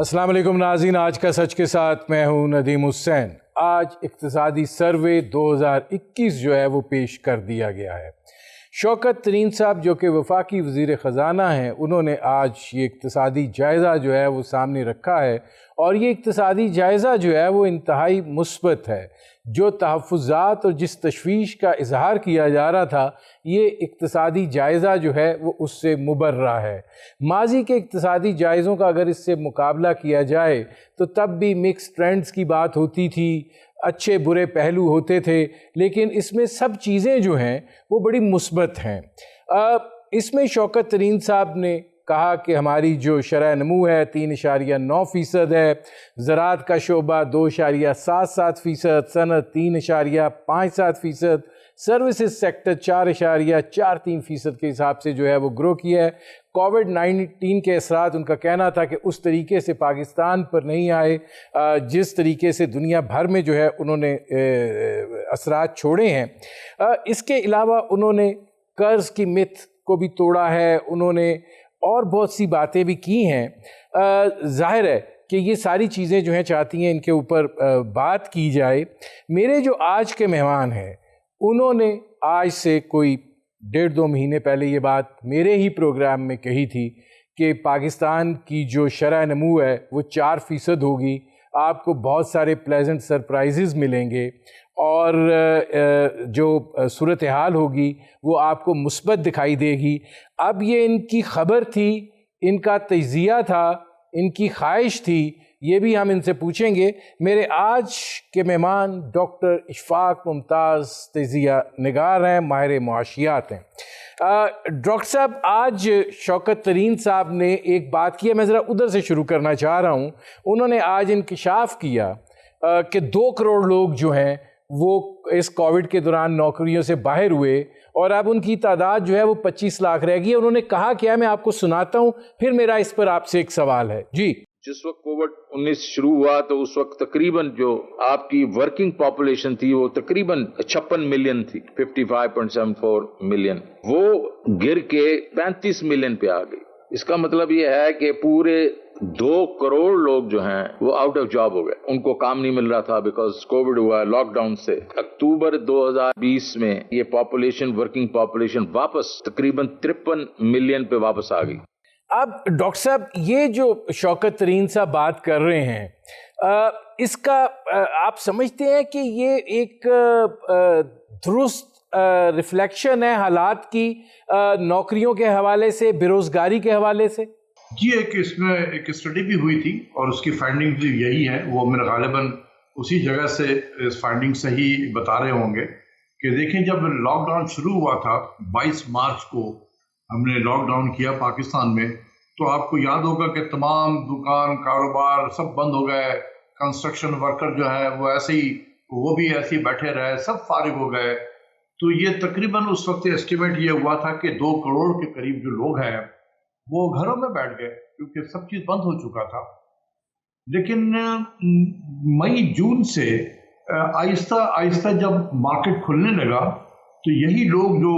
अस्सलाम वालेकुम नाज़रीन, आज का सच के साथ मैं हूं नदीम हुसैन। आज इक्तिसादी सर्वे 2021 जो है वो पेश कर दिया गया है। शौकत तरीन साहब जो कि वफाकी वज़ीर ख़ज़ाना हैं, उन्होंने आज ये इक्तिसादी जायज़ा जो है वो सामने रखा है और ये इक्तिसादी जायज़ा जो है वो इंतहाई मुस्बत है। जो तहफ़्फ़ुज़ात और जिस तशवीश का इज़हार किया जा रहा था, ये इक्तिसादी जायज़ा जो है वो उससे मुबर्रा है। माज़ी के इक्तिसादी जायज़ों का अगर इससे मुकाबला किया जाए तो तब भी मिक्स ट्रेंड्स की बात होती थी, अच्छे बुरे पहलू होते थे, लेकिन इसमें सब चीज़ें जो हैं वो बड़ी मुस्बत हैं। इसमें शौकत तरीन साहब ने कहा कि हमारी जो शरह नमू है 3.9% है, ज़राअत का शोबा 2.77%, सनत 3.57%, सर्विसेज सेक्टर 4.43% के हिसाब से जो है वो ग्रो किया है। कोविड-19 के असरात उनका कहना था कि उस तरीके से पाकिस्तान पर नहीं आए जिस तरीके से दुनिया भर में जो है उन्होंने असरात छोड़े हैं। इसके अलावा उन्होंने कर्ज़ की मिथ को भी तोड़ा है, उन्होंने और बहुत सी बातें भी की हैं। ज़ाहिर है कि ये सारी चीज़ें जो हैं चाहती हैं इनके ऊपर बात की जाए। मेरे जो आज के मेहमान हैं उन्होंने आज से कोई 1.5-2 महीने पहले ये बात मेरे ही प्रोग्राम में कही थी कि पाकिस्तान की जो शरह नमू है वो 4% होगी, आपको बहुत सारे प्लेजेंट सरप्राइजेज़ मिलेंगे और जो सूरत हाल होगी वो आपको मुस्बत दिखाई देगी। अब ये इनकी ख़बर थी, इनका तज़िया था, इनकी ख्वाहिश थी, ये भी हम इनसे पूछेंगे। मेरे आज के मेहमान डॉक्टर इशफाक मुमताज़ तज़िया निगार हैं, माहिर मुआशियात हैं। डॉक्टर साहब, आज शौकत तरीन साहब ने एक बात की है, मैं ज़रा उधर से शुरू करना चाह रहा हूँ। उन्होंने आज इंकिशाफ किया कि 2 करोड़ लोग जो हैं वो इस कोविड के दौरान नौकरियों से बाहर हुए और अब उनकी तादाद जो है वो 25 लाख रह गई। उन्होंने कहा क्या, मैं आपको सुनाता हूँ, फिर मेरा इस पर आपसे एक सवाल है। जी, जिस वक्त कोविड-19 शुरू हुआ तो उस वक्त तकरीबन जो आपकी वर्किंग पॉपुलेशन थी वो तकरीबन 56 मिलियन थी, 55.74 मिलियन, वो गिर के 35 मिलियन पे आ गई। इसका मतलब ये है कि पूरे 2 करोड़ लोग जो हैं वो आउट ऑफ जॉब हो गए, उनको काम नहीं मिल रहा था बिकॉज कोविड हुआ, लॉकडाउन से। अक्टूबर 2020 में ये पॉपुलेशन, वर्किंग पॉपुलेशन वापस तकरीबन 53 मिलियन पे वापस आ गई। अब डॉक्टर साहब, ये जो शौकत तरीन साहब बात कर रहे हैं, इसका आप समझते हैं कि ये एक दुरुस्त रिफ्लेक्शन है हालात की, नौकरियों के हवाले से, बेरोजगारी के हवाले से? जी, इसमें एक स्टडी भी हुई थी और उसकी फाइंडिंग भी यही है। वो मेरे गालिबन उसी जगह से इस फाइंडिंग से ही बता रहे होंगे कि देखें, जब लॉकडाउन शुरू हुआ था 22 मार्च को हमने लॉकडाउन किया पाकिस्तान में, तो आपको याद होगा कि तमाम दुकान, कारोबार सब बंद हो गए। कंस्ट्रक्शन वर्कर जो है वो ऐसे ही, वो भी ऐसे ही बैठे रहे, सब फारिग हो गए। तो ये तकरीबन उस वक्त एस्टिमेट ये हुआ था कि 2 करोड़ के करीब जो लोग हैं वो घरों में बैठ गए क्योंकि सब चीज़ बंद हो चुका था। लेकिन मई जून से आहिस्ता आहिस्ता जब मार्केट खुलने लगा तो यही लोग जो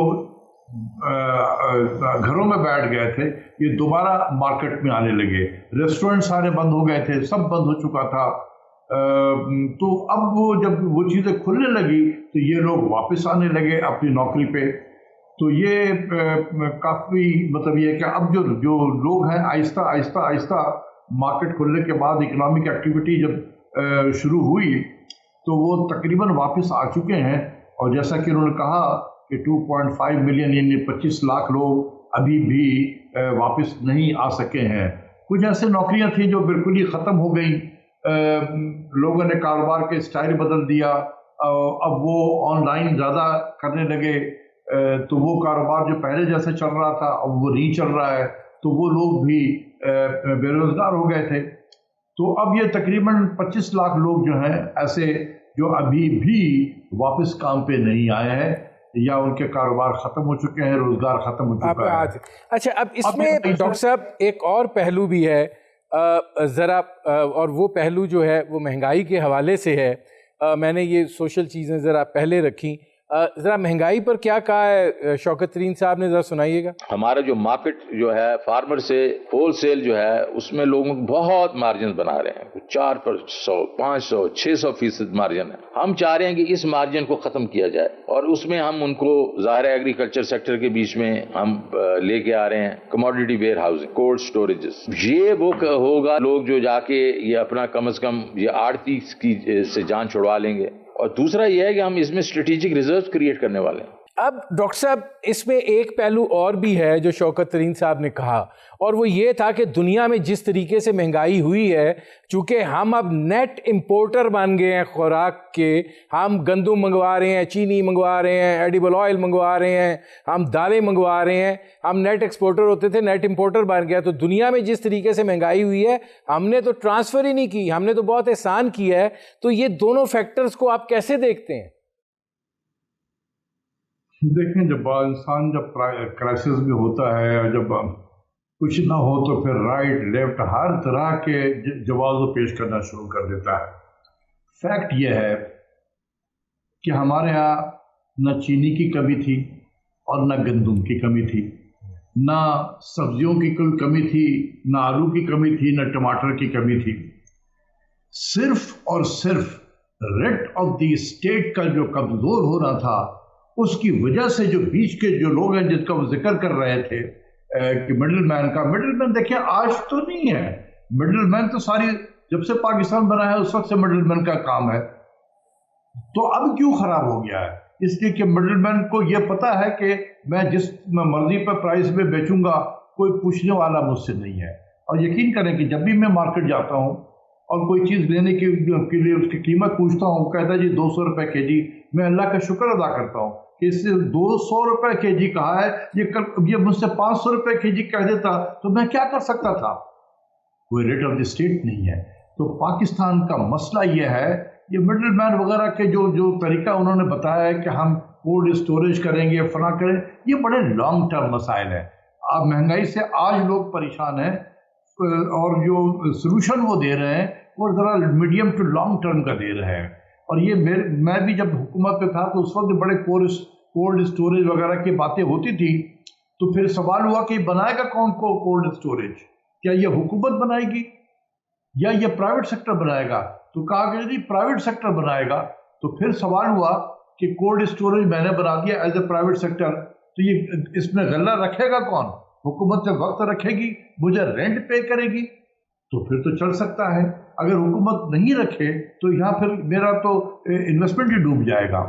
घरों में बैठ गए थे ये दोबारा मार्केट में आने लगे। रेस्टोरेंट सारे बंद हो गए थे, सब बंद हो चुका था। तो अब वो जब वो चीज़ें खुलने लगी तो ये लोग वापस आने लगे अपनी नौकरी पे। तो ये काफ़ी मतलब ये है कि अब जो लोग हैं आहिस्ता आहिस्ता आहिस्ता मार्केट खुलने के बाद इकोनॉमिक एक्टिविटी जब शुरू हुई तो वो तकरीबन वापस आ चुके हैं। और जैसा कि उन्होंने कहा कि 2.5 मिलियन यानी 25 लाख लोग अभी भी वापस नहीं आ सके हैं। कुछ ऐसे नौकरियां थी जो बिल्कुल ही ख़त्म हो गई। लोगों ने कारोबार के स्टाइल बदल दिया, अब वो ऑनलाइन ज़्यादा करने लगे। तो वो कारोबार जो पहले जैसे चल रहा था अब वो नहीं चल रहा है, तो वो लोग भी बेरोज़गार हो गए थे। तो अब ये तकरीबन 25 लाख लोग जो हैं ऐसे जो अभी भी वापस काम पे नहीं आए हैं या उनके कारोबार ख़त्म हो चुके हैं, रोज़गार ख़त्म हो चुका है। अच्छा, अब इसमें डॉक्टर साहब एक और पहलू भी है ज़रा, और वो पहलू जो है वो महंगाई के हवाले से है। मैंने ये सोशल चीज़ें ज़रा पहले रखी। ذرا مہنگائی پر کیا کہا ہے شوکت ترین صاحب نے، ذرا سنائیے گا. ہمارا جو مارکیٹ جو ہے فارمر سے ہول سیل جو ہے اس میں لوگوں بہت مارجن بنا رہے ہیں، 400 500 600% مارجن ہے. ہم چاہ رہے ہیں کہ اس مارجن کو ختم کیا جائے اور اس میں ہم ان کو ظاہر ایگریکلچر سیکٹر کے بیچ میں ہم لے کے آ رہے ہیں کموڈیٹی ویئر ہاؤسنگ، کولڈ سٹوریجز. یہ وہ ہوگا لوگ جو جا کے یہ اپنا کم از کم یہ آڑتی کی سے جان چھڑوا لیں گے. اور دوسرا یہ ہے کہ ہم اس میں اسٹریٹجک ریزرو کریٹ کرنے والے ہیں. اب ڈاکٹر صاحب اس میں ایک پہلو اور بھی ہے جو شوکت ترین صاحب نے کہا، اور وہ یہ تھا کہ دنیا میں جس طریقے سے مہنگائی ہوئی ہے، چونکہ ہم اب نیٹ امپورٹر بن گئے ہیں خوراک کے، ہم گندم منگوا رہے ہیں، چینی منگوا رہے ہیں، ایڈیبل آئل منگوا رہے ہیں، ہم دالیں منگوا رہے ہیں، ہم نیٹ ایکسپورٹر ہوتے تھے، نیٹ امپورٹر بن گیا. تو دنیا میں جس طریقے سے مہنگائی ہوئی ہے ہم نے تو ٹرانسفر ہی نہیں کی، ہم نے تو بہت احسان کیا ہے. تو یہ دونوں فیکٹرز کو آپ کیسے دیکھتے ہیں؟ دیکھیں، جب انسان جب کرائسس میں ہوتا ہے اور جب کچھ نہ ہو تو پھر رائٹ لیفٹ ہر طرح کے جوازوں پیش کرنا شروع کر دیتا ہے. فیکٹ یہ ہے کہ ہمارے ہاں نہ چینی کی کمی تھی اور نہ گندم کی کمی تھی، نہ سبزیوں کی کوئی کمی تھی، نہ آلو کی کمی تھی، نہ ٹماٹر کی کمی تھی. صرف اور صرف ریٹ آف دی اسٹیٹ کا جو کمزور ہو رہا تھا، اس کی وجہ سے جو بیچ کے جو لوگ ہیں جس کا وہ ذکر کر رہے تھے کہ مڈل مین کا، مڈل مین دیکھیں آج تو نہیں ہے. مڈل مین تو ساری جب سے پاکستان بنا ہے اس وقت سے مڈل مین کا کام ہے. تو اب کیوں خراب ہو گیا ہے؟ اس لیے کہ مڈل مین کو یہ پتا ہے کہ میں جس مرضی پہ پرائس میں بیچوں گا کوئی پوچھنے والا مجھ سے نہیں ہے. اور یقین کریں کہ جب بھی میں مارکیٹ جاتا ہوں اور کوئی چیز لینے کے لیے اس کی قیمت پوچھتا ہوں، کہتا ہے جی 200 روپے کے جی. میں اللہ کا شکر ادا کرتا ہوں کہ اس سے 200 روپے کے جی کہا ہے. یہ مجھ سے 500 روپے کے جی کہہ دیتا تو میں کیا کر سکتا تھا؟ کوئی ریٹ آف دی اسٹیٹ نہیں ہے. تو پاکستان کا مسئلہ یہ ہے، یہ مڈل مین وغیرہ کے جو طریقہ انہوں نے بتایا ہے کہ ہم کولڈ اسٹوریج کریں گے، فلاں کریں، یہ بڑے لانگ ٹرم مسائل ہیں. اب مہنگائی سے آج لوگ پریشان ہیں اور جو سلوشن وہ دے رہے ہیں وہ ذرا میڈیم ٹو لانگ ٹرم کا دے رہے ہیں. اور یہ میں بھی جب حکومت پہ تھا تو اس وقت بڑے کولڈ اسٹوریج وغیرہ کی باتیں ہوتی تھی. تو پھر سوال ہوا کہ بنائے گا کون کو کولڈ اسٹوریج؟ کیا یہ حکومت بنائے گی یا یہ پرائیویٹ سیکٹر بنائے گا؟ تو کہا کہ جی پرائیویٹ سیکٹر بنائے گا. تو پھر سوال ہوا کہ کولڈ اسٹوریج میں نے بنا دیا ایز اے پرائیویٹ سیکٹر، تو یہ اس میں غلہ رکھے گا کون؟ حکومت سے وقت رکھے گی، مجھے رینٹ پے کرے گی، تو پھر تو چل سکتا ہے. اگر حکومت نہیں رکھے تو یہاں پھر میرا تو انویسٹمنٹ ہی ڈوب جائے گا.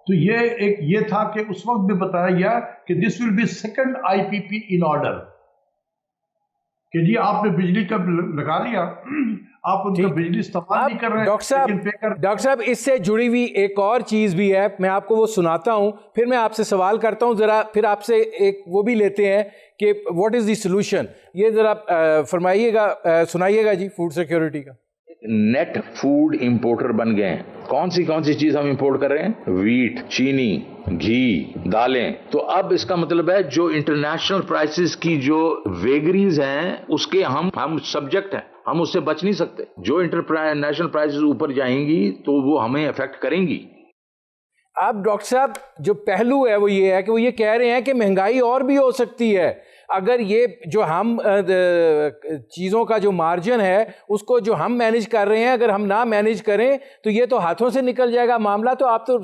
تو یہ تھا کہ اس وقت بھی بتایا گیا کہ this will be second I P P in order, کہ جی آپ نے بجلی کا لگا لیا، آپ ان کا بجلی استعمال نہیں کر رہے. ڈاکٹر صاحب اس سے جڑی ہوئی ایک اور چیز بھی ہے، میں آپ کو وہ سناتا ہوں، پھر میں آپ سے سوال کرتا ہوں. ذرا پھر آپ سے ایک وہ بھی لیتے ہیں کہ واٹ از دی سولوشن. یہ ذرا فرمائیے گا، سنائیے گا جی فوڈ سیکیورٹی کا. نیٹ فوڈ امپورٹر بن گئے ہیں. کون سی چیز ہم امپورٹ کر رہے ہیں؟ ویٹ، چینی، گھی، دالیں. تو اب اس کا مطلب ہے جو انٹرنیشنل پرائسز کی جو ویگریز ہیں اس کے ہم سبجیکٹ ہیں، ہم اس سے بچ نہیں سکتے. جو انٹرنیشنل پرائسز اوپر جائیں گی تو وہ ہمیں افیکٹ کریں گی. اب ڈاکٹر صاحب جو پہلو ہے وہ یہ ہے کہ وہ یہ کہہ رہے ہیں کہ مہنگائی اور بھی ہو سکتی ہے اگر یہ جو ہم چیزوں کا جو مارجن ہے اس کو جو ہم مینیج کر رہے ہیں اگر ہم نہ مینیج کریں تو یہ تو ہاتھوں سے نکل جائے گا معاملہ. تو آپ تو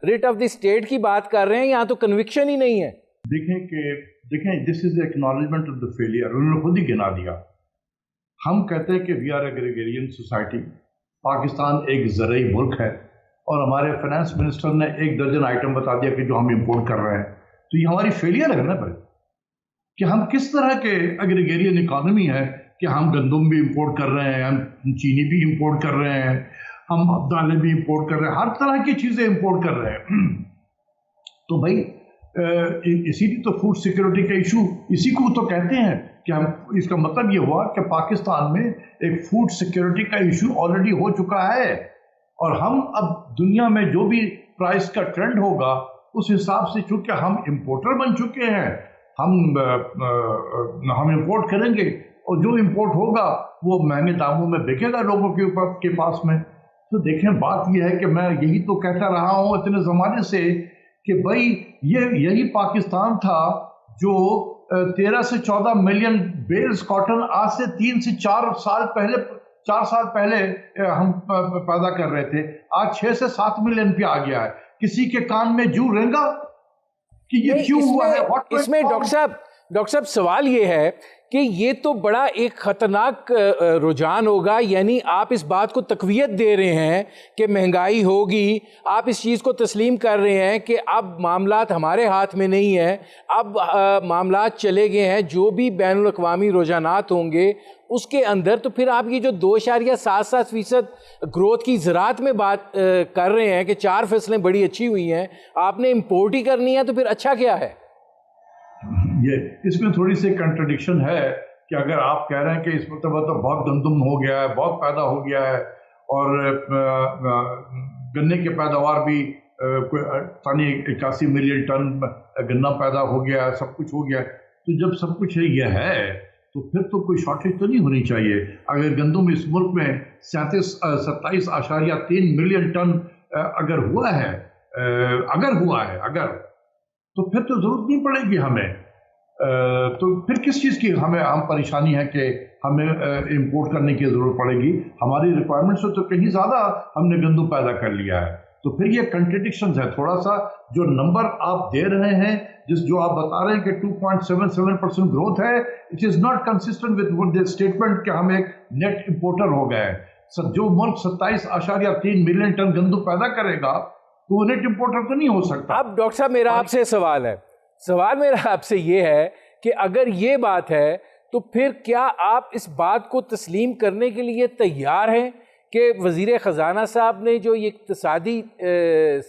ریٹ آف دی اسٹیٹ کی بات کر رہے ہیں، یہاں تو کنوکشن ہی نہیں ہے. دیکھیں دس از ایکنالجمنٹ آف دا فیلئر. انہوں نے خود ہی گنا دیا. ہم کہتے ہیں کہ وی آر ایگریگیرین سوسائٹی. پاکستان ایک زرعی ملک ہے اور ہمارے فائنانس منسٹر نے 1 درجن آئٹم بتا دیا کہ جو ہم امپورٹ کر رہے ہیں. تو یہ ہماری فیلئر ہے نا بھائی کہ ہم کس طرح کے ایگریگیرین اکانومی ہے کہ ہم گندم بھی امپورٹ کر رہے ہیں، ہم چینی بھی امپورٹ کر رہے ہیں، ہم دالیں بھی امپورٹ کر رہے ہیں، ہر طرح کی چیزیں امپورٹ کر رہے ہیں. تو بھائی اسی لیے تو فوڈ سیکیورٹی کا ایشو اسی کو تو کہتے ہیں کہ ہم اس کا مطلب یہ ہوا کہ پاکستان میں ایک فوڈ سیکیورٹی کا ایشو آلریڈی ہو چکا ہے اور ہم اب دنیا میں جو بھی پرائس کا ٹرینڈ ہوگا اس حساب سے چونکہ ہم امپورٹر بن چکے ہیں ہم امپورٹ کریں گے اور جو امپورٹ ہوگا وہ مہنگے داموں میں بکے گا لوگوں کے پاس میں. تو دیکھیں بات یہ ہے کہ میں یہی تو کہتا رہا ہوں اتنے زمانے سے کہ بھائی یہی پاکستان تھا جو 13 سے 14 ملین بیلز کاٹن آج سے 3 سے 4 سال پہلے ہم پیدا کر رہے تھے، آج 6 سے 7 ملین پہ آ گیا ہے. کسی کے کان میں جو رہیں گا کہ یہ کیوں ہوا ہے؟ اس میں ڈاکٹر صاحب سوال یہ ہے کہ یہ تو بڑا ایک خطرناک رجحان ہوگا، یعنی آپ اس بات کو تقویت دے رہے ہیں کہ مہنگائی ہوگی، آپ اس چیز کو تسلیم کر رہے ہیں کہ اب معاملات ہمارے ہاتھ میں نہیں ہیں، اب معاملات چلے گئے ہیں، جو بھی بین الاقوامی رجحانات ہوں گے اس کے اندر. تو پھر آپ یہ جو 2.77% گروتھ کی زراعت میں بات کر رہے ہیں کہ 4 فصلیں بڑی اچھی ہوئی ہیں، آپ نے امپورٹ ہی کرنی ہے، تو پھر اچھا کیا ہے؟ اس میں تھوڑی سی کنٹرڈکشن ہے کہ اگر آپ کہہ رہے ہیں کہ اس مرتبہ تو بہت گندم ہو گیا ہے، بہت پیدا ہو گیا ہے، اور گنے کی پیداوار بھی 81 ملین ٹن گنا پیدا ہو گیا ہے، سب کچھ ہو گیا ہے، تو جب سب کچھ یہ ہے تو پھر تو کوئی شارٹیج تو نہیں ہونی چاہیے. اگر گندم اس ملک میں 27.3 ملین ٹن اگر ہوا ہے تو پھر تو ضرورت نہیں پڑے گی ہمیں. تو پھر کس چیز کی ہم پریشانی ہے کہ ہمیں امپورٹ کرنے کی ضرورت پڑے گی؟ ہماری ریکوائرمنٹ سے تو کہیں زیادہ ہم نے گندم پیدا کر لیا ہے. تو پھر یہ کنٹرڈکشنز ہے. تھوڑا سا جو نمبر آپ دے رہے ہیں، جو آپ بتا رہے ہیں کہ 2.77% گروتھ ہے، it is not consistent with the statement کہ ہم ایک نیٹ امپورٹر ہو گئے ہیں. جو ملک 27.3 ملین ٹن گندم پیدا کرے گا تو وہ نیٹ امپورٹر تو نہیں ہو سکتا. اب ڈاکٹر صاحب میرا آپ سے سوال میرا آپ سے یہ ہے کہ اگر یہ بات ہے تو پھر کیا آپ اس بات کو تسلیم کرنے کے لیے تیار ہیں کہ وزیر خزانہ صاحب نے جو یہ اقتصادی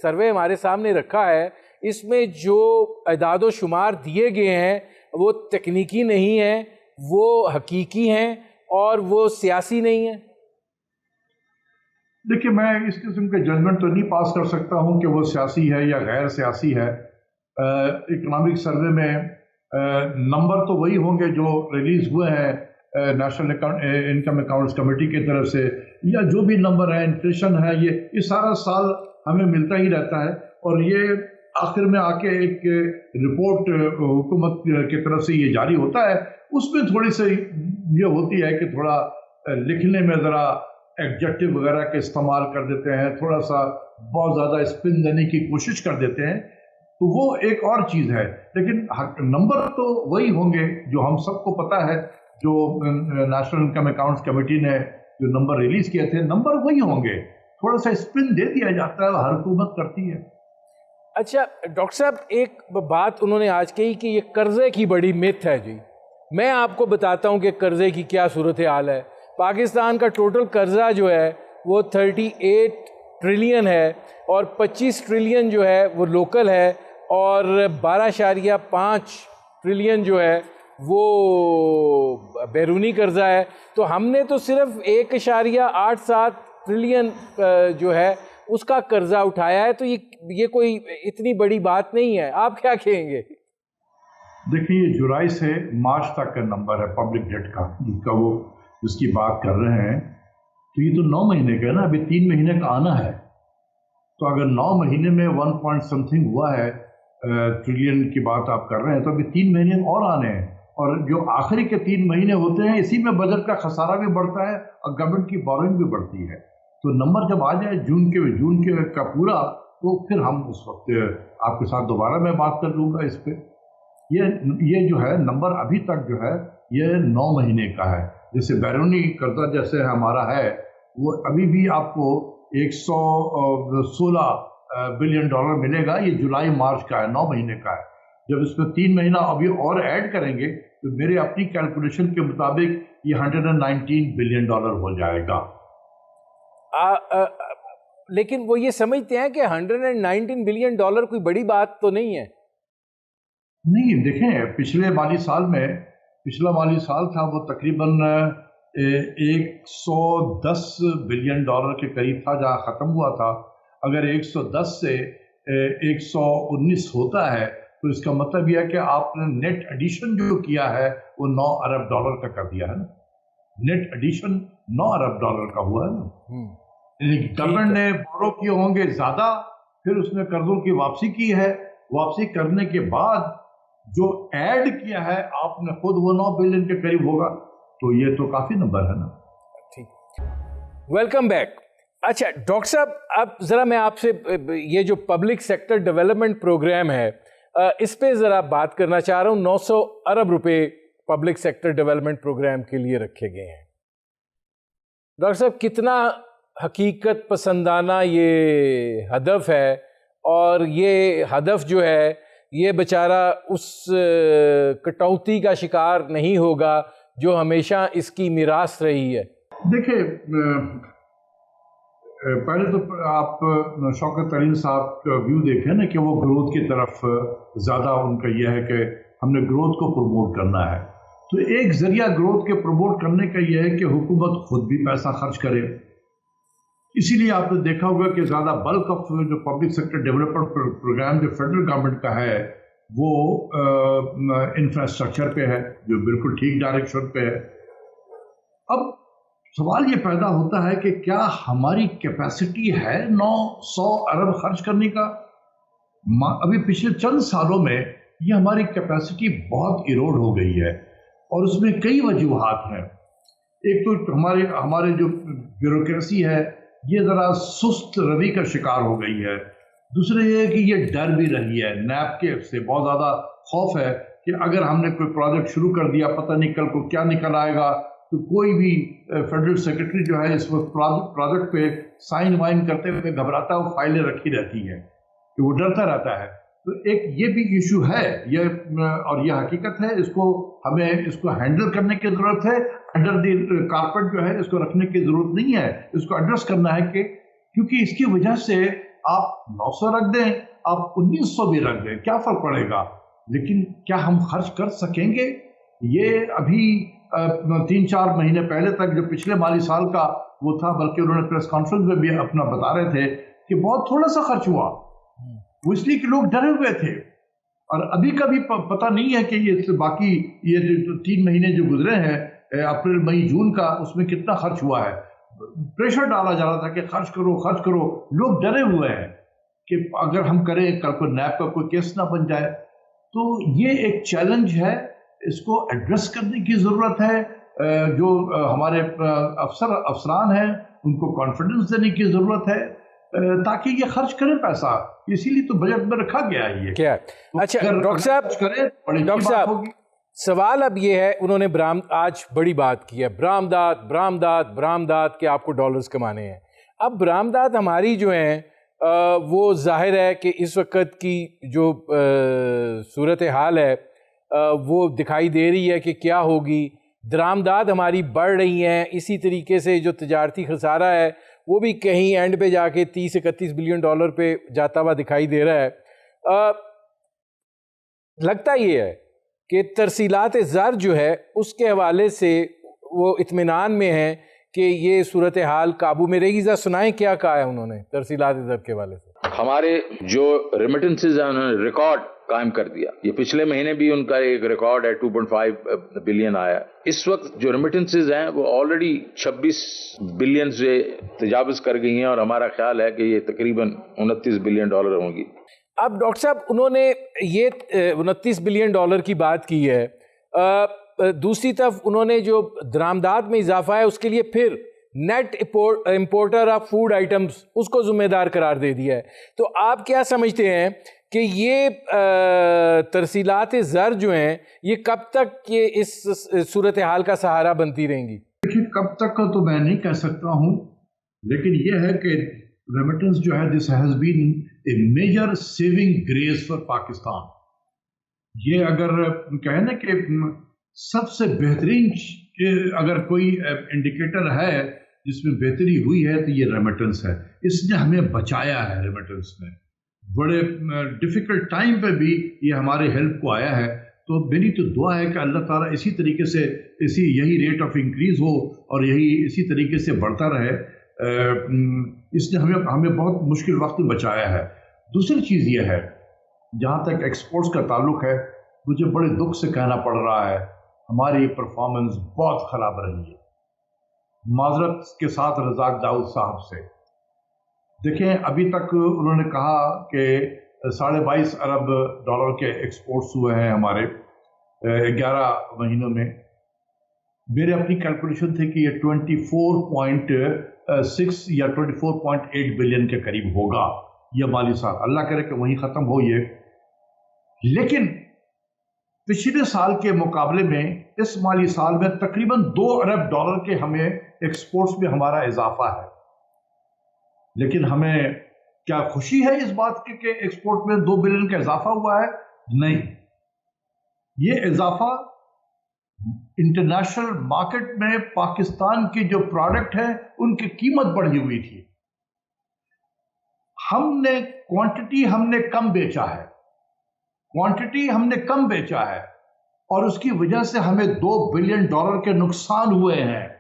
سروے ہمارے سامنے رکھا ہے، اس میں جو اعداد و شمار دیے گئے ہیں وہ تکنیکی نہیں ہیں، وہ حقیقی ہیں اور وہ سیاسی نہیں ہیں؟ دیکھیے، میں اس قسم کے ججمنٹ تو نہیں پاس کر سکتا ہوں کہ وہ سیاسی ہے یا غیر سیاسی ہے. اکنامک سروے میں نمبر تو وہی ہوں گے جو ریلیز ہوئے ہیں نیشنل انکم اکاؤنٹس کمیٹی کی طرف سے، یا جو بھی نمبر ہے، انفلیشن ہے، یہ سارا سال ہمیں ملتا ہی رہتا ہے. اور یہ آخر میں آ کے ایک رپورٹ حکومت کی طرف سے یہ جاری ہوتا ہے. اس میں تھوڑی سی یہ ہوتی ہے کہ تھوڑا لکھنے میں ذرا ایڈجیکٹو وغیرہ کے استعمال کر دیتے ہیں، تھوڑا سا بہت زیادہ اسپن دینے کی کوشش کر دیتے ہیں، تو وہ ایک اور چیز ہے. لیکن نمبر تو وہی ہوں گے جو ہم سب کو پتہ ہے. جو نیشنل انکم اکاؤنٹس کمیٹی نے جو نمبر ریلیز کیے تھے، نمبر وہی ہوں گے. تھوڑا سا اسپن دے دیا جاتا ہے، ہر حکومت کرتی ہے. اچھا ڈاکٹر صاحب، ایک بات انہوں نے آج کہی کہ یہ قرضے کی بڑی مت ہے. جی میں آپ کو بتاتا ہوں کہ قرضے کی کیا صورتحال ہے. پاکستان کا ٹوٹل قرضہ جو ہے وہ 38 ٹریلین ہے، اور 25 ٹریلین جو ہے وہ لوکل ہے، اور 12.5 ٹریلین جو ہے وہ بیرونی قرضہ ہے. تو ہم نے تو صرف 1.87 ٹریلین جو ہے اس کا قرضہ اٹھایا ہے. تو یہ کوئی اتنی بڑی بات نہیں ہے. آپ کیا کہیں گے؟ دیکھیے، یہ جولائی سے مارچ تک کا نمبر ہے پبلک ڈیٹ کا، جس کی بات کر رہے ہیں. تو یہ تو 9 مہینے کا ہے نا، ابھی 3 مہینے کا آنا ہے. تو اگر 9 مہینے میں 1 پوائنٹ سمتھنگ ہوا ہے ٹریلین کی بات آپ کر رہے ہیں، تو ابھی 3 مہینے اور آنے ہیں. اور جو آخری کے 3 مہینے ہوتے ہیں، اسی میں بجٹ کا خسارہ بھی بڑھتا ہے اور گورنمنٹ کی بورنگ بھی بڑھتی ہے. تو نمبر جب آ جائے جون کے کا پورا، تو پھر ہم اس وقت آپ کے ساتھ دوبارہ میں بات کر لوں گا اس پہ. یہ جو ہے نمبر ابھی تک جو ہے یہ 9 مہینے کا ہے. جیسے بیرونی قرضہ جیسے ہمارا ہے، وہ ابھی بھی آپ کو 116 بلین ڈالر ملے گا. یہ جولائی مارچ کا ہے، 9 مہینے کا ہے. جب اس میں 3 مہینہ ابھی اور ایڈ کریں گے تو میرے اپنی کیلکولیشن کے مطابق یہ 119 بلین ڈالر ہو جائے گا. لیکن وہ یہ سمجھتے ہیں کہ 119 بلین ڈالر کوئی بڑی بات تو نہیں ہے. نہیں، دیکھیں پچھلا مالی سال تھا، وہ تقریباً 110 بلین ڈالر کے قریب تھا جہاں ختم ہوا تھا. اگر 110 سے 119 ہوتا ہے تو اس کا مطلب یہ ہے کہ آپ نے نیٹ ایڈیشن جو کیا ہے وہ 9 ارب ڈالر کا کر دیا ہے نا. نیٹ ایڈیشن 9 ارب ڈالر کا ہوا ہے نا. गवर्नमेंट ने बोरो किए होंगे ज्यादा, फिर उसने कर्जों की वापसी की है, वापसी करने के बाद जो ऐड किया है आपने खुद वो 9 बिलियन के करीब होगा, तो ये तो काफी नंबर है ना। ठीक, वेलकम बैक। अच्छा डॉक्टर साहब, अब जरा मैं आपसे ये जो पब्लिक सेक्टर डेवलपमेंट प्रोग्राम है इस पे जरा बात करना चाह रहा हूँ। 900 अरब रुपए पब्लिक सेक्टर डेवलपमेंट प्रोग्राम के लिए रखे गए हैं। डॉक्टर साहब, कितना हकीकत पसंदाना ये हदफ है, और ये हदफ जो है ये बेचारा उस कटौती का शिकार नहीं होगा जो हमेशा इसकी मिरास रही है? देखिए, पहले तो आप शौकत तरीन साहब का व्यू देखें ना कि वो ग्रोथ की तरफ ज़्यादा उनका यह है कि हमने ग्रोथ को प्रमोट करना है। तो एक ज़रिया ग्रोथ के प्रमोट करने का यह है कि हुकूमत खुद भी पैसा खर्च करे। इसीलिए आपने देखा होगा कि ज़्यादा बल्क ऑफ जो पब्लिक सेक्टर डेवलपमेंट प्रोग्राम जो फेडरल गवर्नमेंट का है वो इंफ्रास्ट्रक्चर पे है, जो बिल्कुल ठीक डायरेक्शन पे है। अब सवाल ये पैदा होता है कि क्या हमारी कैपेसिटी है 900 अरब खर्च करने का? अभी पिछले चंद सालों में ये हमारी कैपेसिटी बहुत इरोड हो गई है, और उसमें कई वजूहात हैं। एक तो हमारे जो ब्यूरोक्रेसी है ये ज़रा सुस्त रवि का शिकार हो गई है। दूसरा ये है कि ये डर भी रही है, नैब के से बहुत ज़्यादा खौफ है कि अगर हमने कोई प्रोजेक्ट शुरू कर दिया, पता नहीं कल को क्या निकल आएगा। तो कोई भी फेडरल सेक्रेटरी जो है इस वक्त प्रोजेक्ट पे साइन वाइन करते हुए घबराता है, वो फाइलें रखी रहती हैं, कि वो डरता रहता है। तो एक ये भी इशू है, ये और ये हकीकत है, हमें इसको हैंडल करने की ज़रूरत है। अंडर द कारपेट जो है इसको रखने की ज़रूरत नहीं है, इसको एड्रेस करना है कि क्योंकि इसकी वजह से आप 900 रख दें, आप 1900 भी रख दें, क्या फ़र्क पड़ेगा, लेकिन क्या हम खर्च कर सकेंगे? ये अभी 3-4 महीने पहले तक जो पिछले माली साल का वो था, बल्कि उन्होंने प्रेस कॉन्फ्रेंस में भी अपना बता रहे थे कि बहुत थोड़ा सा खर्च हुआ, वो इसलिए कि लोग डरे हुए थे। और अभी का भी पता नहीं है कि ये बाकी ये जो 3 महीने जो गुजरे हैं, अप्रैल मई जून का, उसमें कितना खर्च हुआ है। प्रेशर डाला जा रहा था कि खर्च करो खर्च करो, लोग डरे हुए हैं कि अगर हम करें कल को नैब का कोई केस ना बन जाए। तो ये एक चैलेंज है, इसको एड्रेस करने की ज़रूरत है। जो हमारे अफसरान हैं उनको कॉन्फिडेंस देने की ज़रूरत है ताकि ये खर्च करें पैसा, इसीलिए तो बजट में रखा गया है ये। क्या? तो अच्छा डॉक्टर साहब, सवाल अब ये है, उन्होंने आज बड़ी बात की है, बरामदात के आपको डॉलर्स कमाने हैं। अब बरामदात हमारी जो हैं वो जाहिर है कि इस वक्त की जो सूरत हाल है वो दिखाई दे रही है कि क्या होगी। दरामदात हमारी बढ़ रही हैं, इसी तरीके से जो तजारती खसारा है वो भी कहीं एंड पे जाके 30-31 बिलियन डॉलर पे जाता हुआ दिखाई दे रहा है। लगता ये है कि तरसीलात ज़र जो है उसके हवाले से वो इत्मीनान में है कि ये सूरत हाल काबू में रहेगी। ज़रा सुनाएं क्या कहा है उन्होंने तरसीलात ज़र के हवाले से। हमारे जो रेमिटेंसेज हैं उन्होंने रिकॉर्ड कायम कर दिया। ये पिछले महीने भी उनका एक रिकॉर्ड है, 2.5 बिलियन आया। इस वक्त जो रेमिटेंसेज हैं वो ऑलरेडी 26 बिलियन से तजावज़ कर गई हैं, और हमारा ख्याल है कि ये तकरीबन 29 बिलियन डॉलर होंगी। अब डॉक्टर साहब, उन्होंने ये 29 बिलियन डॉलर की बात की है। दूसरी तरफ उन्होंने जो दरामदात में इजाफा है उसके लिए फिर net importer of food items उसको ज़िम्मेदार करार दे दिया है। तो आप क्या समझते हैं कि ये तरसीलात ज़र जो हैं ये कब तक ये इस सूरत हाल का सहारा बनती रहेंगी? देखिए, कब तक का तो मैं नहीं कह सकता हूँ, लेकिन ये है कि रेमिटेंस जो है, this has been a major saving grace for Pakistan. ये अगर कहें ना कि सबसे बेहतरीन अगर कोई इंडिकेटर है जिसमें बेहतरी हुई है तो ये रेमिटेंस है। इसने हमें बचाया है, रेमिटेंस ने बड़े डिफ़िकल्ट टाइम पे भी ये हमारे हेल्प को आया है। तो मेरी तो दुआ है कि अल्लाह ताला इसी तरीके से यही रेट ऑफ इंक्रीज़ हो और यही इसी तरीके से बढ़ता रहे। इसने हमें बहुत मुश्किल वक्त में बचाया है। दूसरी चीज़ ये है, जहाँ तक एक्सपोर्ट्स का ताल्लुक है, मुझे बड़े दुख से कहना पड़ रहा है हमारी परफॉर्मेंस बहुत ख़राब रही है। माजरत के साथ रज़ाक दाऊद साहब से, देखें, अभी तक उन्होंने कहा कि 22.5 अरब डॉलर के एक्सपोर्ट्स हुए हैं हमारे 11 महीनों में। मेरे अपनी कैलकुलेशन थी कि ये 24.6 या 24.8 बिलियन के करीब होगा ये माली साल। अल्लाह करे कि वहीं ख़त्म हो ये। लेकिन पिछले साल के मुकाबले में इस माली साल में तकरीबन 2 अरब डॉलर के हमें एक्सपोर्ट्स में हमारा इजाफा है। लेकिन हमें क्या खुशी है इस बात की कि एक्सपोर्ट में 2 बिलियन का इजाफा हुआ है? नहीं, ये इजाफा इंटरनेशनल मार्केट में पाकिस्तान की जो प्रोडक्ट है उनकी कीमत बढ़ी हुई थी। हमने क्वांटिटी कम बेचा है, और उसकी वजह से हमें 2 बिलियन डॉलर के नुकसान हुए हैं।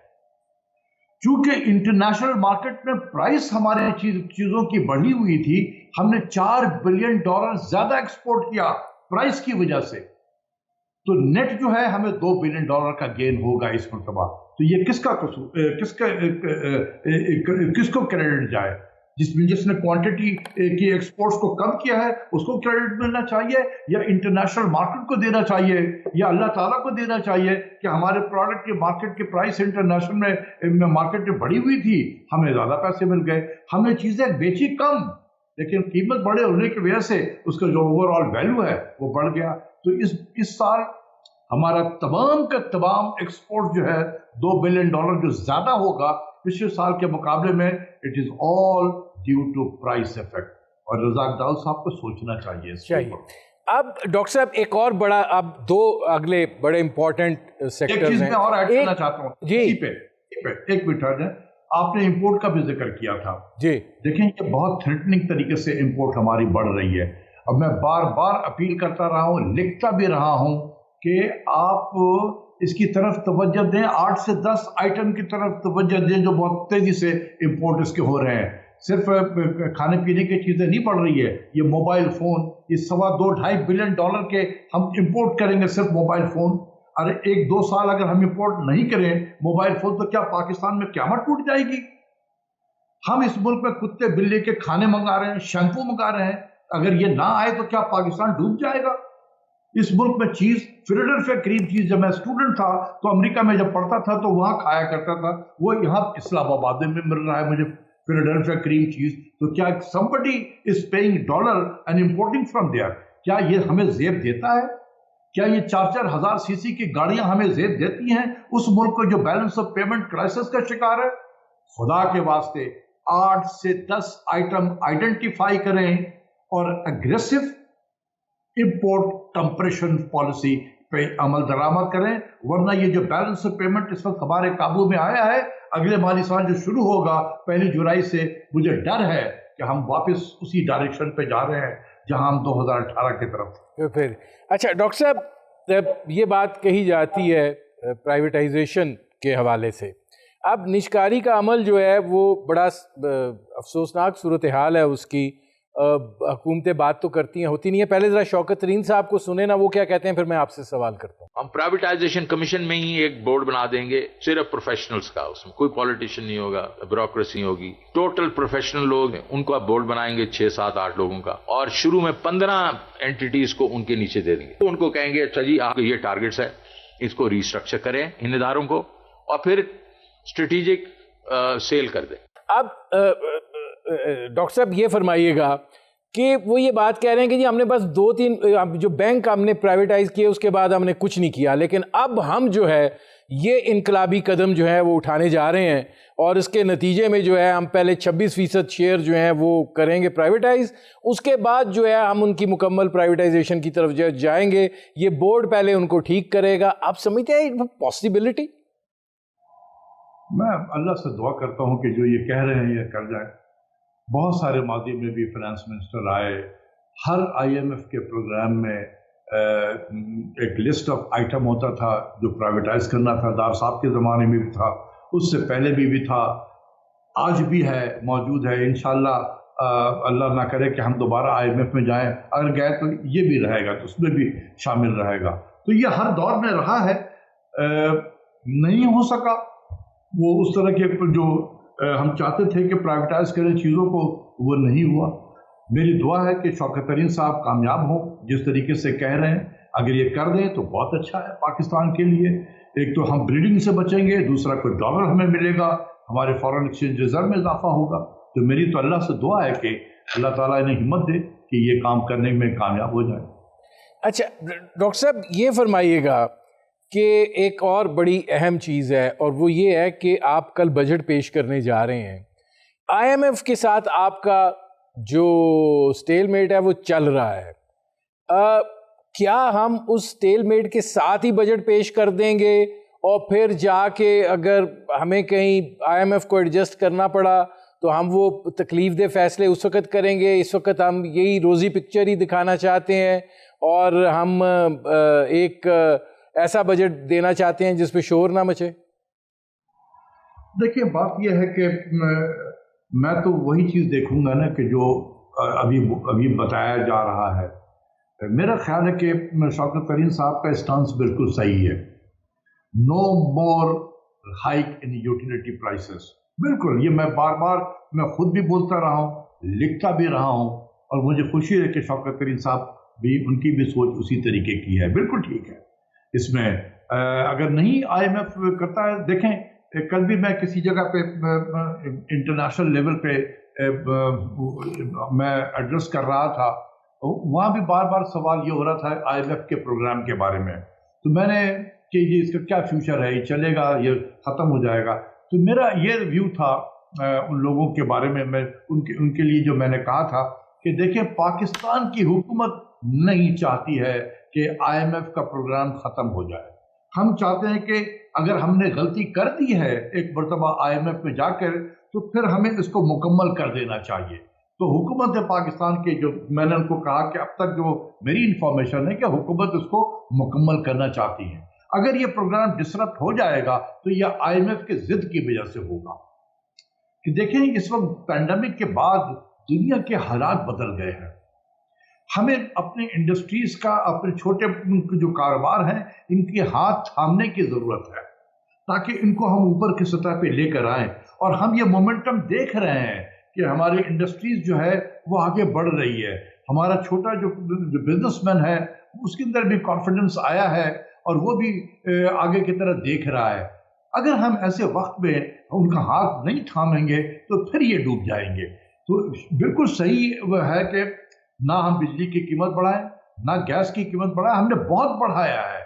चूंकि इंटरनेशनल मार्केट में प्राइस हमारे चीजों की बढ़ी हुई थी, हमने 4 बिलियन डॉलर ज्यादा एक्सपोर्ट किया प्राइस की वजह से। तो नेट जो है हमें 2 बिलियन डॉलर का गेन होगा इस मरतबा। तो ये किसको क्रेडिट जाए? जिसने क्वांटिटी की एक्सपोर्ट्स को कम किया है उसको क्रेडिट मिलना चाहिए, या इंटरनेशनल मार्केट को देना चाहिए, या अल्लाह ताला को देना चाहिए कि हमारे प्रोडक्ट के मार्केट की प्राइस इंटरनेशनल में मार्केट में बढ़ी हुई थी, हमें ज़्यादा पैसे मिल गए। हमने चीज़ें बेची कम, लेकिन कीमत बड़े होने की वजह से उसका जो ओवरऑल वैल्यू है वो बढ़ गया। तो इस साल हमारा तमाम का तमाम एक्सपोर्ट जो है 2 बिलियन डॉलर जो ज़्यादा होगा पिछले साल के मुकाबले में, it is all due to price effect. और रज़ाक दाऊद साहब को सोचना चाहिए। अब डॉक्टर साहब एक और बड़ा, अब 2 अगले बड़े इंपॉर्टेंट सेक्टर्स हैं। और ऐड करना चाहता हूँ जी पे एक मिनट, आपने इंपोर्ट का भी जिक्र किया था जी। देखें, ये बहुत थ्रेटनिंग तरीके से इंपोर्ट हमारी बढ़ रही है। अब मैं बार बार अपील करता रहा हूँ, लिखता भी रहा हूँ कि आप इसकी तरफ तवज्जो दें, 8 से 10 आइटम की तरफ तवज्जो दें जो बहुत तेजी से इंपोर्ट इसके हो रहे हैं। सिर्फ खाने पीने की चीज़ें नहीं बढ़ रही है, ये मोबाइल फ़ोन, ये 2.5 बिलियन डॉलर के हम इंपोर्ट करेंगे सिर्फ मोबाइल फ़ोन। अरे 1-2 साल अगर हम इंपोर्ट नहीं करें मोबाइल फ़ोन, तो क्या पाकिस्तान में क़यामत टूट जाएगी? हम इस मुल्क में कुत्ते बिल्ली के खाने मंगा रहे हैं, शैम्पू मंगा रहे हैं, अगर ये ना आए तो क्या पाकिस्तान डूब जाएगा? इस मुल्क में चीज़, फिलाडेल्फिया क्रीम चीज़, जब मैं स्टूडेंट था तो अमेरिका में जब पढ़ता था तो वहाँ खाया करता था, वो यहाँ इस्लामाबाद में मिल रहा है मुझे फिलाडेल्फिया क्रीम चीज़। तो क्या somebody is paying $1 and importing from there? क्या ये हमें ज़ेब देता है? क्या ये 4-4 हज़ार सीसी की गाड़ियाँ हमें ज़ेब देती हैं उस मुल्क को जो बैलेंस ऑफ पेमेंट क्राइसिस का शिकार है? खुदा के वास्ते 8 से 10 आइटम आइडेंटिफाई करें और एग्रेसिव इंपोर्ट कंप्रेशन पॉलिसी पे अमल दरामद करें, वरना ये जो बैलेंस ऑफ पेमेंट इस वक्त हमारे काबू में आया है, अगले माली साल जो शुरू होगा 1 जुलाई से, मुझे डर है कि हम वापस उसी डायरेक्शन पे जा रहे हैं जहां हम 2018 की तरफ। तो फिर अच्छा डॉक्टर साहब, ये बात कही जाती है प्राइवेटाइजेशन के हवाले से, अब निष्कारी का अमल जो है वो बड़ा अफसोसनाक सूरत हाल है उसकी। हुकूमतें बात तो करती हैं, होती नहीं है। पहले जरा शौकत तरीन साहब को सुने ना, वो क्या कहते हैं, फिर मैं आपसे सवाल करता हूँ। हम प्राइवेटाइजेशन कमीशन में ही एक बोर्ड बना देंगे सिर्फ प्रोफेशनल्स का, उसमें कोई पॉलिटिशियन नहीं होगा, ब्यूरोक्रेसी होगी, टोटल प्रोफेशनल लोग हैं, उनको आप बोर्ड बनाएंगे 6, 7, 8 लोगों का, और शुरू में 15 एंटिटीज को उनके नीचे दे देंगे। तो उनको कहेंगे अच्छा जी आप ये टारगेट्स है, इसको रिस्ट्रक्चर करें इन इदारों को, और फिर स्ट्रेटेजिक सेल कर दें। अब डॉक्टर साहब ये फरमाइएगा कि वो ये बात कह रहे हैं कि जी हमने बस 2-3 जो बैंक हमने प्राइवेटाइज किए उसके बाद हमने कुछ नहीं किया, लेकिन अब हम जो है ये इनकलाबी कदम जो है वो उठाने जा रहे हैं, और इसके नतीजे में जो है हम पहले 26% शेयर जो हैं वो करेंगे प्राइवेटाइज, उसके बाद जो है हम उनकी मुकम्मल प्राइवेटाइजेशन की तरफ जो जाएंगे, ये बोर्ड पहले उनको ठीक करेगा। आप समझते हैं पॉसिबिलिटी? मैं अल्लाह से दुआ करता हूँ कि जो ये कह रहे हैं ये कर जाए। बहुत सारे माजी में भी फाइनेंस मिनिस्टर आए, हर IMF के प्रोग्राम में एक लिस्ट ऑफ आइटम होता था जो प्राइवेटाइज करना था। दार साहब के ज़माने में भी था, उससे पहले भी था, आज भी है, मौजूद है। इंशाल्लाह अल्लाह ना करे कि हम दोबारा IMF में जाएं, अगर गए तो ये भी रहेगा, तो उसमें भी शामिल रहेगा। तो ये हर दौर में रहा है। नहीं हो सका वो उस तरह के जो ہم چاہتے تھے کہ پرائیویٹائز کریں چیزوں کو، وہ نہیں ہوا۔ میری دعا ہے کہ شوکت ترین صاحب کامیاب ہوں جس طریقے سے کہہ رہے ہیں، اگر یہ کر دیں تو بہت اچھا ہے پاکستان کے لیے۔ ایک تو ہم بریڈنگ سے بچیں گے، دوسرا کوئی ڈالر ہمیں ملے گا، ہمارے فارن ایکسچینج ریزرو میں اضافہ ہوگا۔ تو میری تو اللہ سے دعا ہے کہ اللہ تعالیٰ انہیں ہمت دے کہ یہ کام کرنے میں کامیاب ہو جائے۔ اچھا ڈاکٹر صاحب یہ فرمائیے گا کہ ایک اور بڑی اہم چیز ہے، اور وہ یہ ہے کہ آپ کل بجٹ پیش کرنے جا رہے ہیں۔ آئی ایم ایف کے ساتھ آپ کا جو اسٹیل میٹ ہے وہ چل رہا ہے، کیا ہم اس اسٹیل میٹ کے ساتھ ہی بجٹ پیش کر دیں گے، اور پھر جا کے اگر ہمیں کہیں آئی ایم ایف کو ایڈجسٹ کرنا پڑا تو ہم وہ تکلیف دہ فیصلے اس وقت کریں گے؟ اس وقت ہم یہی روزی پکچر ہی دکھانا چاہتے ہیں اور ہم ایک ایسا بجٹ دینا چاہتے ہیں جس پہ شور نہ مچے؟ دیکھیے بات یہ ہے کہ میں تو وہی چیز دیکھوں گا نا کہ جو ابھی بتایا جا رہا ہے۔ میرا خیال ہے کہ شوکت ترین صاحب کا اسٹانس بالکل صحیح ہے، نو مور ہائیک ان یوٹیلیٹی پرائسز۔ بالکل، یہ میں بار بار میں خود بھی بولتا رہا ہوں، لکھتا بھی رہا ہوں، اور مجھے خوشی ہے کہ شوکت ترین صاحب بھی، ان کی بھی سوچ اسی طریقے کی ہے۔ بالکل ٹھیک ہے، اس میں اگر نہیں آئی ایم ایف کرتا ہے، دیکھیں کل بھی میں کسی جگہ پہ انٹرنیشنل لیول پہ میں ایڈریس کر رہا تھا، وہاں بھی بار بار سوال یہ ہو رہا تھا آئی ایم ایف کے پروگرام کے بارے میں۔ تو میں نے کہ یہ اس کا کیا فیوچر ہے، یہ چلے گا، یہ ختم ہو جائے گا؟ تو میرا یہ ریویو تھا ان لوگوں کے بارے میں، ان کے لیے جو میں نے کہا تھا کہ دیکھیں پاکستان کی حکومت نہیں چاہتی ہے کہ آئی ایم ایف کا پروگرام ختم ہو جائے۔ ہم چاہتے ہیں کہ اگر ہم نے غلطی کر دی ہے ایک مرتبہ آئی ایم ایف میں جا کر، تو پھر ہمیں اس کو مکمل کر دینا چاہیے۔ تو حکومت پاکستان کے جو میں نے ان کو کہا کہ اب تک جو میری انفارمیشن ہے کہ حکومت اس کو مکمل کرنا چاہتی ہے۔ اگر یہ پروگرام ڈسرپٹ ہو جائے گا تو یہ آئی ایم ایف کے ضد کی وجہ سے ہوگا۔ کہ دیکھیں اس وقت پینڈیمک کے بعد دنیا کے حالات بدل گئے ہیں، ہمیں اپنے انڈسٹریز کا، اپنے چھوٹے جو کاروبار ہیں، ان کے ہاتھ تھامنے کی ضرورت ہے تاکہ ان کو ہم اوپر کی سطح پہ لے کر آئیں۔ اور ہم یہ مومنٹم دیکھ رہے ہیں کہ ہماری انڈسٹریز جو ہے وہ آگے بڑھ رہی ہے۔ ہمارا چھوٹا جو بزنس مین ہے اس کے اندر بھی کانفیڈنس آیا ہے اور وہ بھی آگے کی طرف دیکھ رہا ہے۔ اگر ہم ایسے وقت میں ان کا ہاتھ نہیں تھامیں گے تو پھر یہ ڈوب جائیں گے۔ تو بالکل صحیح ہے کہ نہ ہم بجلی کی قیمت بڑھائیں، نہ گیس کی قیمت بڑھائیں۔ ہم نے بہت بڑھایا ہے،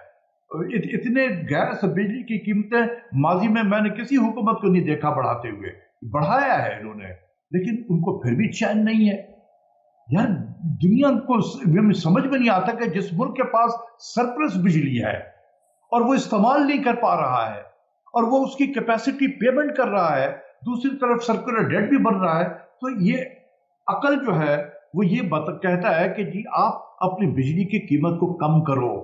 اتنے گیس بجلی کی قیمتیں ماضی میں نے کسی حکومت کو نہیں دیکھا بڑھاتے ہوئے۔ بڑھایا ہے انہوں نے، لیکن ان کو پھر بھی چین نہیں ہے۔ یار دنیا کو سمجھ میں نہیں آتا کہ جس ملک کے پاس سرپلس بجلی ہے اور وہ استعمال نہیں کر پا رہا ہے اور وہ اس کی کیپیسٹی پیمنٹ کر رہا ہے، دوسری طرف سرکولر ڈیٹ بھی بن رہا ہے، تو یہ عقل جو ہے وہ یہ کہتا ہے کہ جی آپ اپنی بجلی کی قیمت کو کم کرو۔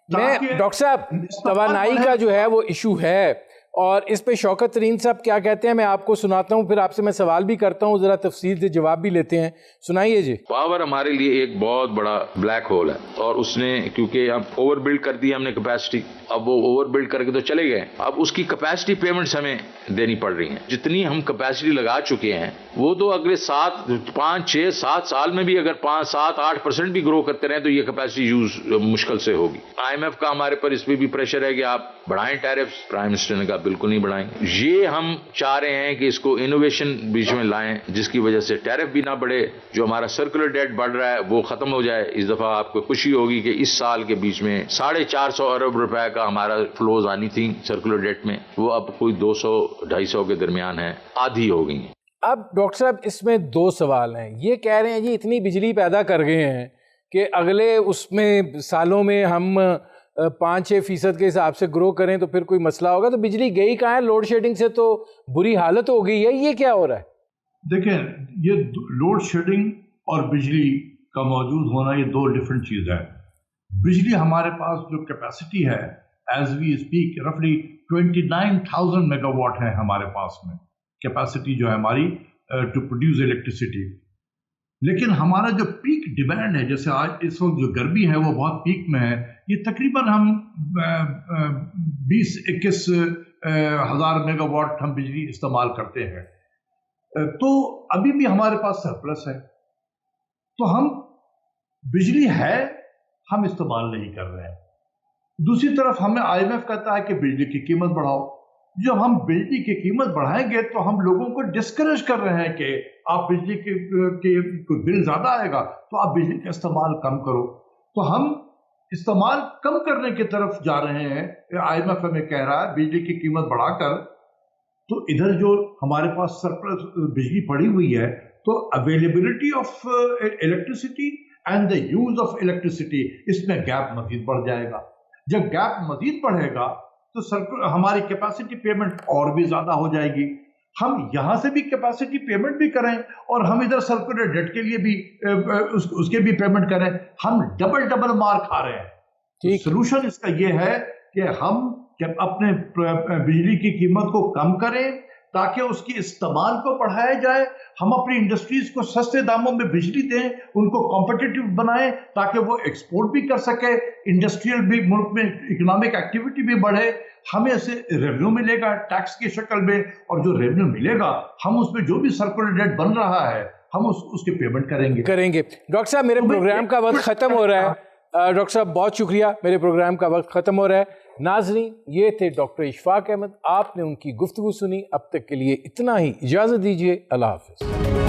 میں ڈاکٹر صاحب توانائی کا جو ہے وہ ایشو ہے، اور اس پہ شوکت ترین صاحب کیا کہتے ہیں میں آپ کو سناتا ہوں، پھر آپ سے میں سوال بھی کرتا ہوں، ذرا تفصیل سے جواب بھی لیتے ہیں۔ سنائیے جی۔ پاور ہمارے لیے ایک بہت بڑا بلیک ہول ہے، اور اس نے کیونکہ اب اوور بلڈ کر دی ہم نے کیپیسٹی، اب وہ اوور بلڈ کر کے تو چلے گئے، اب اس کی کیپیسٹی پیمنٹس ہمیں دینی پڑ رہی ہیں۔ جتنی ہم کیپیسٹی لگا چکے ہیں وہ تو اگلے 5 6 7 سال میں بھی اگر 5 7 8% بھی گرو کرتے رہیں تو یہ کیپیسٹی یوز مشکل سے ہوگی۔ آئی ایم ایف کا ہمارے پر اس پہ بھی پریشر ہے کہ آپ بڑھائیں ٹیرفز، پرائم منسٹر نے کہا بالکل نہیں بڑھائیں گے۔ یہ ہم چاہ رہے ہیں کہ اس کو انوویشن بیچ میں لائیں جس کی وجہ سے ٹیرف بھی نہ بڑھے، جو ہمارا سرکولر ڈیٹ بڑھ رہا ہے وہ ختم ہو جائے۔ اس دفعہ آپ کو خوشی ہوگی کہ اس سال کے بیچ میں 450 ارب روپے کا ہمارا فلوز آنی تھی سرکولر ڈیٹ میں، وہ اب کوئی 200 250 کے درمیان ہے، آدھی ہو گئی ہیں۔ اب ڈاکٹر صاحب اس میں 2 سوال ہیں۔ یہ کہہ رہے ہیں جی اتنی بجلی پیدا کر گئے ہیں کہ اگلے اس میں سالوں میں ہم 5-6% کے حساب سے گرو کریں تو پھر کوئی مسئلہ ہوگا، تو بجلی گئی کہاں ہے؟ لوڈ شیڈنگ سے تو بری حالت ہو گئی ہے، یہ کیا ہو رہا ہے؟ دیکھیں یہ لوڈ شیڈنگ اور بجلی کا موجود ہونا یہ 2 ڈفرینٹ چیز ہے۔ بجلی ہمارے پاس جو کیپیسٹی ہے ایز وی اسپیک رفلی 29,000 میگا واٹ ہے ہمارے پاس میں کیپیسٹی جو ہے ہماری ٹو پروڈیوس الیکٹریسٹی، لیکن ہمارا جو پیک ڈیمانڈ ہے، جیسے آج اس وقت جو گرمی ہے وہ بہت پیک میں ہے، یہ تقریباً ہم 20-21 1000 मेगावाट हम बिजली इस्तेमाल करते हैं, तो अभी भी हमारे पास सरप्लस है। तो हम बिजली है, हम इस्तेमाल नहीं कर रहे हैं। दूसरी तरफ हमें IMF कहता है कि बिजली की कीमत बढ़ाओ। जब हम बिजली की कीमत बढ़ाएंगे तो हम लोगों को डिस्करेज कर रहे हैं कि आप बिजली के बिल ज्यादा आएगा तो आप बिजली का इस्तेमाल कम करो। तो हम इस्तेमाल कम करने की तरफ जा रहे हैं। IMF हमें कह रहा है बिजली की कीमत बढ़ाकर, तो इधर जो हमारे पास सरप्लस बिजली पड़ी हुई है, तो availability of electricity and the use of electricity, इसमें गैप मजीद बढ़ जाएगा। जब गैप मजीद बढ़ेगा तो हमारी कैपेसिटी पेमेंट और भी ज्यादा हो जाएगी। हम यहां से भी कैपेसिटी पेमेंट भी करें और हम इधर सर्कुलर डेट के लिए भी उसके भी पेमेंट करें, हम डबल मार खा रहे हैं। सोल्यूशन इसका ये है कि हम अपने बिजली की कीमत को कम करें ताकि उसकी इस्तेमाल को बढ़ाया जाए। हम अपनी इंडस्ट्रीज को सस्ते दामों में बिजली दें, उनको कॉम्पिटिटिव बनाएं ताकि वो एक्सपोर्ट भी कर सके, इंडस्ट्रियल भी मुल्क में इकोनॉमिक एक्टिविटी भी बढ़े। हमें से रेवेन्यू मिलेगा टैक्स की शक्ल में, और जो रेवेन्यू मिलेगा हम उसमें जो भी सर्कुलर डेट बन रहा है हम उसके पेमेंट करेंगे। डॉक्टर साहब, मेरे प्रोग्राम का वक्त खत्म हो रहा है। डॉक्टर साहब बहुत शुक्रिया, मेरे प्रोग्राम का वक्त खत्म हो रहा है। नाज़रीन, ये थे डॉक्टर इशफाक अहमद, आपने उनकी गुफ्तगू सुनी। अब तक के लिए इतना ही, इजाज़त दीजिए, अल्लाह हाफ़िज़।